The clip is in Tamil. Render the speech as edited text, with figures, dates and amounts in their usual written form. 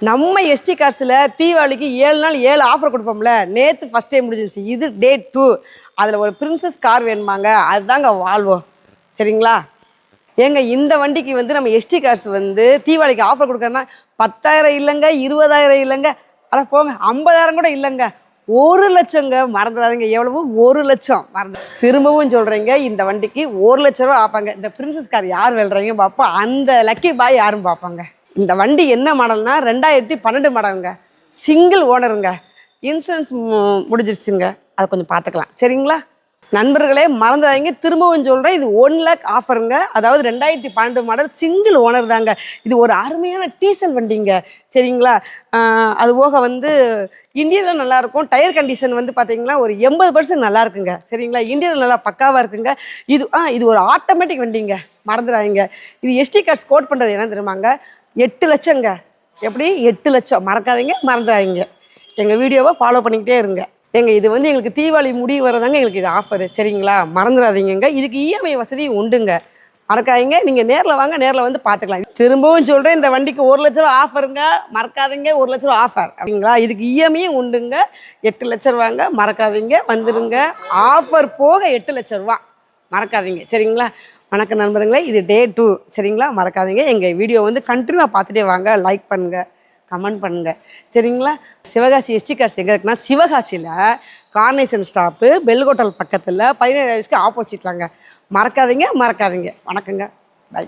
நம்ம எஸ்டி கார்ஸில் தீபாவளிக்கு 7 நாள் 7 ஆஃபர் கொடுப்போம்ல. நேற்று ஃபஸ்ட் டைம் முடிஞ்சிருச்சு. இது டே 2. அதில் ஒரு பிரின்சஸ் கார் வேணுமாங்க, அதுதாங்க வால்வோ. சரிங்களா? ஏங்க இந்த வண்டிக்கு வந்து நம்ம எஸ்டி கார்ஸ் வந்து தீபாவளிக்கு ஆஃபர் கொடுக்குறதுனா 10,000 இல்லைங்க, 20,000 இல்லைங்க, அட போங்க 50,000 கூட இல்லைங்க, 1 லட்சங்க. மறந்துடாதீங்க. எவ்வளவு? 1 லட்சம். திரும்பவும் சொல்கிறீங்க, இந்த வண்டிக்கு 1 லட்ச ரூபா ஆப்பாங்க. இந்த பிரின்சஸ் கார் யார் வெல்றீங்க பார்ப்போம். அந்த லக்கி பாய் யாரும் பார்ப்பாங்க. இந்த வண்டி என்ன மாடல்னா 2012 மாடலுங்க. சிங்கிள் ஓனருங்க. இன்சூரன்ஸ் முடிஞ்சிருச்சுங்க. அதை கொஞ்சம் பார்த்துக்கலாம். சரிங்களா நண்பர்களே? மறந்துடாதீங்க. திரும்பவும் சொல்கிறேன், இது 1 லேக் ஆஃபருங்க. அதாவது 2012 மாடல் சிங்கிள் ஓனர் தாங்க. இது ஒரு அருமையான டீசல் வண்டிங்க. சரிங்களா? அது போக வந்து இன்டீரியர் நல்லாயிருக்கும். டயர் கண்டிஷன் வந்து பார்த்தீங்கன்னா ஒரு 80% நல்லா இருக்குங்க. சரிங்களா? இன்டீரியர் நல்லா பக்காவாக இருக்குங்க. இது ஒரு ஆட்டோமேட்டிக் வண்டிங்க. மறந்துடாதீங்க. இது எஸ்டி கார்ட்ஸ் கோட் பண்ணுறது என்ன தெரியுமாங்க? 8 லட்சங்க. எப்படி? 8 லட்சம். மறந்துடாதீங்க. எங்கள் வீடியோவை ஃபாலோ பண்ணிக்கிட்டே இருங்க. இது வந்து எங்களுக்கு தீபாவளி முடிவு வரதாங்க எங்களுக்கு இது ஆஃபரு. சரிங்களா? மறந்துடாதீங்க. இதுக்கு இஎம்ஐ வசதி உண்டுங்க. மறக்காதீங்க. நீங்கள் நேரில் வாங்க, நேரில் வந்து பார்த்துக்கலாம். திரும்பவும் சொல்கிறேன், இந்த வண்டிக்கு 1 லட்ச ரூபா ஆஃபருங்க. மறக்காதீங்க. 1 லட்ச ரூபா ஆஃபர். அப்படிங்களா? இதுக்கு இஎம்ஐயும் உண்டுங்க. 8 லட்ச ரூபாங்க. மறக்காதீங்க. வந்துடுங்க. ஆஃபர் போக 8 லட்ச ரூபா. மறக்காதீங்க. சரிங்களா? வணக்கம் நண்பர்களே. இது டே 2. சரிங்களா? மறக்காதீங்க. எங்கள் வீடியோ வந்து கண்டினியூவாக பார்த்துட்டே வாங்க. லைக் பண்ணுங்கள், கமெண்ட் பண்ணுங்கள். சரிங்களா? சிவகாசி எஸ்டி கார்ஸ் எங்கே இருக்குன்னா, சிவகாசியில் கார்னேஷன் ஸ்டாப்பு, பெல் ஹோட்டல் பக்கத்தில் 17 வயசுக்கு ஆப்போசிட்லாங்க. மறக்காதீங்க. வணக்கங்க. பை.